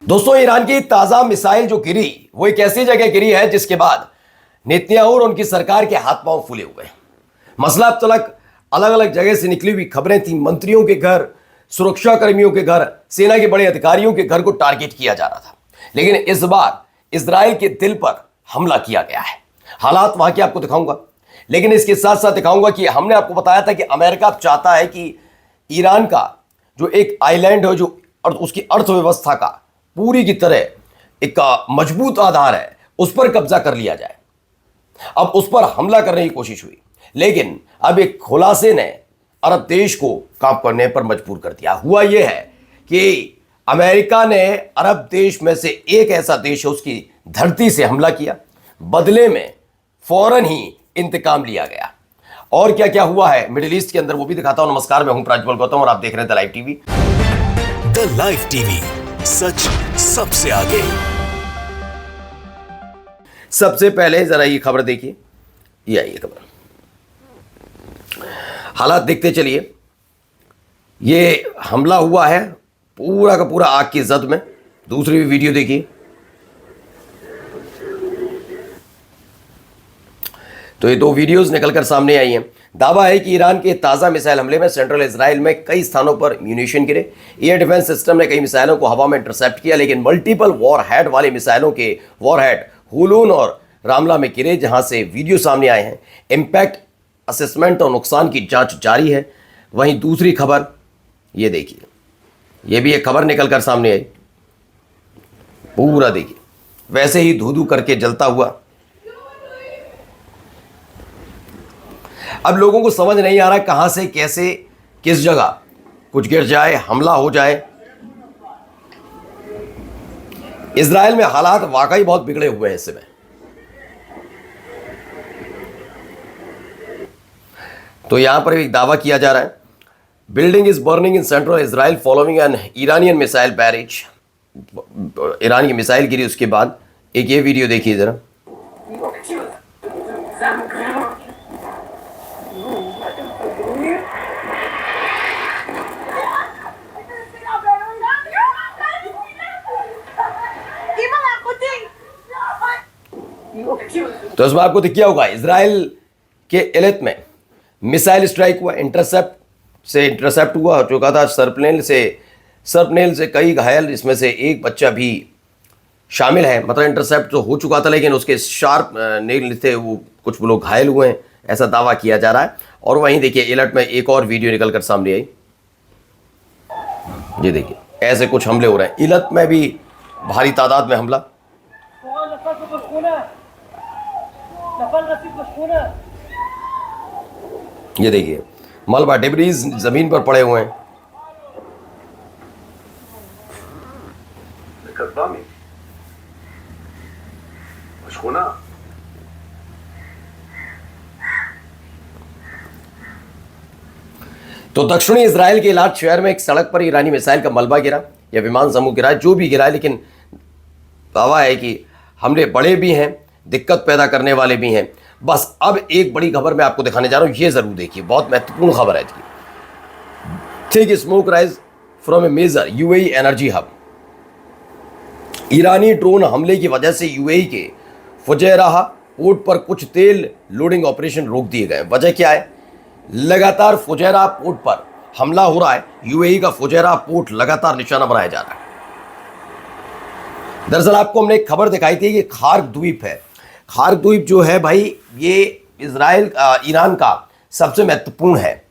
दोस्तों, ईरान की ताजा मिसाइल जो गिरी वो एक ऐसी जगह गिरी है जिसके बाद नेतन्याहू और उनकी सरकार के हाथ पांव फूले हुए हैं। मसला अब तक अलग अलग जगह से निकली हुई खबरें थी। मंत्रियों के घर, सुरक्षा कर्मियों के घर, सेना के बड़े अधिकारियों के घर को टारगेट किया जा रहा था, लेकिन इस बार इजराइल के दिल पर हमला किया गया है। हालात वहां के आपको दिखाऊंगा, लेकिन इसके साथ साथ दिखाऊंगा कि हमने आपको बताया था कि अमेरिका अब चाहता है कि ईरान का जो एक आइलैंड है, जो उसकी अर्थव्यवस्था का पूरी की तरह एक मजबूत आधार है, उस पर कब्जा कर लिया जाए। अब उस पर हमला करने की कोशिश हुई, लेकिन अब एक खुलासे ने अरब देश को काम करने पर मजबूर कर दिया। हुआ यह है कि अमेरिका ने अरब देश में से एक ऐसा देश है, उसकी धरती से हमला किया। बदले में फौरन ही इंतकाम लिया गया। और क्या क्या हुआ है मिडिल ईस्ट के अंदर, वो भी दिखाता हूं। नमस्कार, मैं हूं प्राज्वल गौतम और आप देख रहे हैं the live TV. The live TV, सच सबसे आगे। सबसे पहले जरा ये खबर देखिए, ये आइए खबर। हालात देखते चलिए। ये हमला हुआ है पूरा का पूरा आग की जद में। दूसरी भी वीडियो देखिए। तो ये दो वीडियोस निकलकर सामने आई हैं। दावा है कि ईरान के ताज़ा मिसाइल हमले में सेंट्रल इजराइल में कई स्थानों पर म्यूनिशन गिरे। एयर डिफेंस सिस्टम ने कई मिसाइलों को हवा में इंटरसेप्ट किया, लेकिन मल्टीपल वॉरहेड वाले मिसाइलों के वॉरहेड हुलून और रामला में गिरे, जहां से वीडियो सामने आए हैं। इम्पैक्ट असेसमेंट और नुकसान की जांच जारी है। वहीं दूसरी खबर ये देखिए, ये भी एक खबर निकलकर सामने आई। पूरा देखिए, वैसे ही धू धू करके जलता हुआ। अब लोगों को समझ नहीं आ रहा कहां से कैसे किस जगह कुछ गिर जाए, हमला हो जाए। इजराइल में हालात वाकई बहुत बिगड़े हुए हैं इस समय। तो यहां पर एक दावा किया जा रहा है, building is burning in central Israel following N Iranian missile barrage. Iran की मिसाइल गिरी, उसके बाद एक ये वीडियो देखिए जरा। तो इसमें आपको दिख गया होगा, इजराइल के एलेट में मिसाइल स्ट्राइक हुआ, इंटरसेप्ट हुआ चुका था। सर्पनेल से कई घायल, इसमें से एक बच्चा भी शामिल है। मतलब इंटरसेप्ट तो हो चुका था, लेकिन उसके शार्प नेल थे, वो कुछ लोग घायल हुए हैं, ऐसा दावा किया जा रहा है। और वहीं देखिए एलर्ट में एक और वीडियो निकलकर सामने आई। ये देखिए, ऐसे कुछ हमले हो रहे हैं। इलत में भी भारी तादाद में हमला। ये देखिए, मलबा डिब्रीज जमीन पर पड़े हुए हैं। तो दक्षिणी इजराइल के इलाट शहर में एक सड़क पर ईरानी मिसाइल का मलबा गिरा या विमान समूह गिरा, जो भी गिरा, लेकिन दावा है कि हमले बड़े भी हैं, दिक्कत पैदा करने वाले भी हैं। बस अब एक बड़ी खबर मैं आपको दिखाने जा रहा हूं, ये जरूर देखिए, बहुत महत्वपूर्ण खबर है इसकी। Thick smoke rise from a major UAE energy hub. ईरानी ड्रोन हमले की वजह से यूएई के फुजैराह पोर्ट पर कुछ तेल लोडिंग ऑपरेशन रोक दिए गए। वजह क्या है? लगातार फुजैराह पोर्ट पर हमला हो रहा है। यूएई का फुजैराह पोर्ट लगातार निशाना बनाया जा रहा है। दरअसल आपको हमने एक खबर दिखाई थी कि खार्क द्वीप है। खार्क द्वीप जो है भाई, ये ईरान का सबसे महत्वपूर्ण है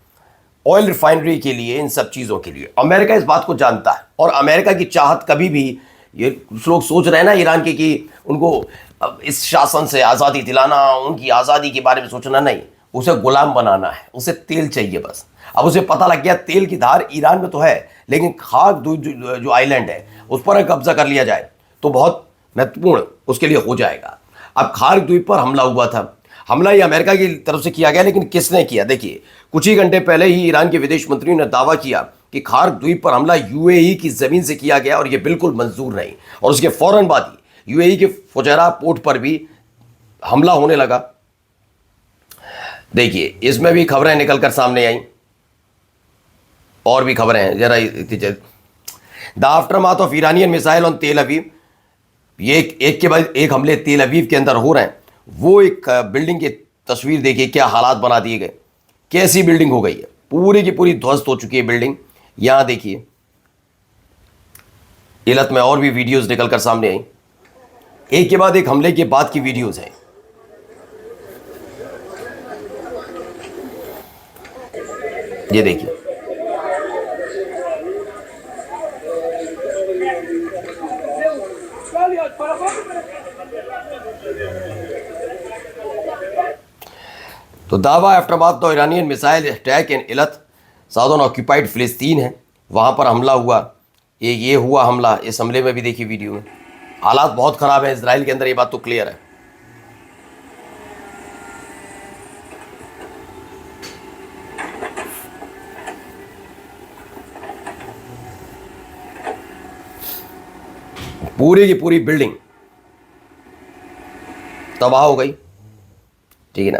ऑयल रिफाइनरी के लिए, इन सब चीज़ों के लिए। अमेरिका इस बात को जानता है, और अमेरिका की चाहत कभी भी, ये कुछ लोग सोच रहे हैं ना ईरान के कि उनको इस शासन से आज़ादी दिलाना, उनकी आज़ादी के बारे में सोचना नहीं, उसे गुलाम बनाना है, उसे तेल चाहिए बस। अब उसे पता लग गया तेल की धार ईरान में तो है, लेकिन खार्क द्वीप जो आइलैंड है उस पर कब्जा कर लिया जाए तो बहुत महत्वपूर्ण उसके लिए हो जाएगा। अब खार्क द्वीप पर हमला हुआ था। हमला ये अमेरिका की तरफ से किया गया, लेकिन किसने किया? देखिए, कुछ ही घंटे पहले ही ईरान के विदेश मंत्री ने दावा किया कि खार्क द्वीप पर हमला यूएई की जमीन से किया गया और ये बिल्कुल मंजूर नहीं। और उसके फौरन बाद ही यूएई के फुजैराह पोर्ट पर भी हमला होने लगा। देखिए, इसमें भी खबरें निकलकर सामने आई, और भी खबरें हैं। जरा the aftermath of Iranian missile on तेल अवीव, ये एक के बाद एक हमले तेल अवीव के अंदर हो रहे हैं। वो एक बिल्डिंग की तस्वीर देखिए, क्या हालात बना दिए गए, कैसी बिल्डिंग हो गई है, पूरी की पूरी ध्वस्त हो चुकी है बिल्डिंग। यहां देखिए इलत में और भी वीडियोस निकलकर सामने आई, एक के बाद एक हमले के बाद की वीडियोस हैं। ये देखिए, तो दावा aftermath the Iranian missile attack in Eilat, southern occupied फिलिस्तीन है, वहां पर हमला हुआ। ये हुआ हमला, इस हमले में भी देखिए वीडियो में हालात बहुत खराब है इजराइल के अंदर, ये बात तो क्लियर है। पूरी की पूरी बिल्डिंग तबाह हो गई, ठीक है ना।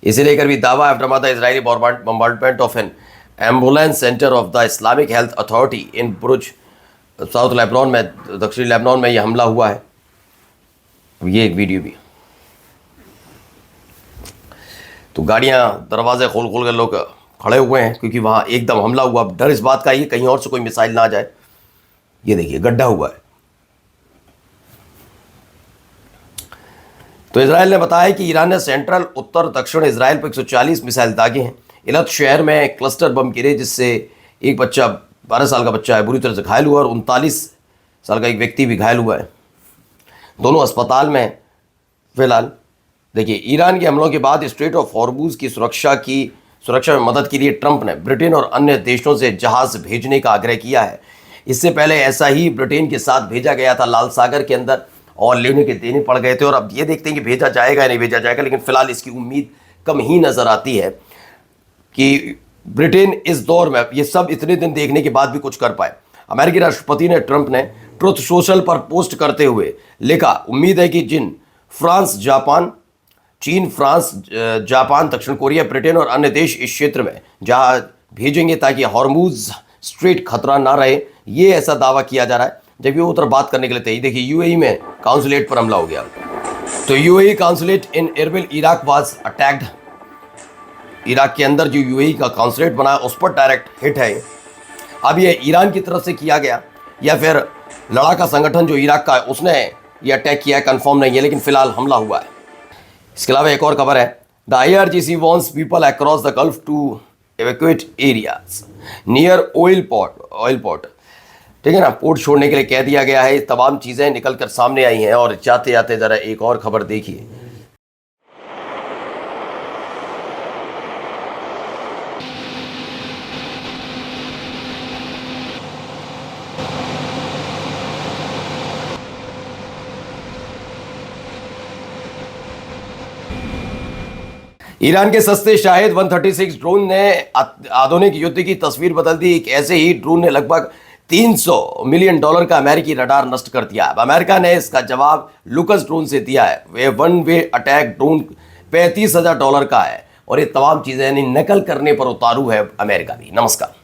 इसे लेकर भी दावा aftermath the Israeli bombardment of N ambulance centre of the Islamic health authority in बुरुज, साउथ लेबनान में, दक्षिणी लेबनान में यह हमला हुआ है। ये एक वीडियो भी, तो गाड़ियां दरवाजे खोल खोल कर लोग खड़े हुए हैं क्योंकि वहां एकदम हमला हुआ। डर इस बात का ही कहीं और से कोई मिसाइल ना आ जाए। ये देखिए गड्ढा हुआ है। तो इजराइल ने बताया कि ईरान ने सेंट्रल उत्तर दक्षिण इजराइल पर 140 मिसाइल दागे हैं। इलत शहर में क्लस्टर बम गिरे जिससे एक बच्चा, 12 साल का बच्चा है, बुरी तरह से घायल हुआ और 39 साल का एक व्यक्ति भी घायल हुआ है। दोनों अस्पताल में फिलहाल। देखिए, ईरान के हमलों के बाद स्ट्रेट ऑफ हॉर्मुज की सुरक्षा में मदद के लिए ट्रंप ने ब्रिटेन और अन्य देशों से जहाज भेजने का आग्रह किया है। इससे पहले ऐसा ही ब्रिटेन के साथ भेजा गया था लाल सागर के अंदर, और लेने के देने पड़ गए थे। और अब ये देखते हैं कि भेजा जाएगा या नहीं भेजा जाएगा, लेकिन फिलहाल इसकी उम्मीद कम ही नजर आती है कि ब्रिटेन इस दौर में ये सब इतने दिन देखने के बाद भी कुछ कर पाए। अमेरिकी राष्ट्रपति ने ट्रंप ने ट्रुथ सोशल पर पोस्ट करते हुए लिखा, उम्मीद है कि चीन, फ्रांस, जापान, दक्षिण कोरिया, ब्रिटेन और अन्य देश इस क्षेत्र में जहाज भेजेंगे ताकि हॉर्मुज स्ट्रेट खतरा ना रहे। ये ऐसा दावा किया जा रहा है जब ये उधर बात करने के लिए थे। देखिए यूएई में काउंसुलेट पर हमला हो गया। तो UAE consulate in Erbil Iraq was attacked. Iraq के अंदर जो यूएई का काउंसुलेट बना है उस पर डायरेक्ट हिट है। अब ये ईरान की तरफ से किया गया या फिर लड़ाका संगठन जो इराक का है उसने ये अटैक किया है, कंफर्म नहीं है, लेकिन फिलहाल हमला हुआ है। इसके अलावा एक और खबर है, the IRGC warns people across the Gulf to evacuate areas near oil port, ठीक है ना, पोर्ट छोड़ने के लिए कह दिया गया है। तमाम चीज़ें निकल कर सामने आई हैं। और जाते जाते ज़रा एक और खबर देखिए, ईरान के सस्ते शाहिद 136 ड्रोन ने आधुनिक युद्ध की तस्वीर बदल दी। एक ऐसे ही ड्रोन ने लगभग $300 मिलियन का अमेरिकी रडार नष्ट कर दिया। अब अमेरिका ने इसका जवाब लुकस ड्रोन से दिया है। Way one way attack drone $35,000 का है और ये तमाम चीजें यानी नकल करने पर उतारू है अमेरिका भी। नमस्कार।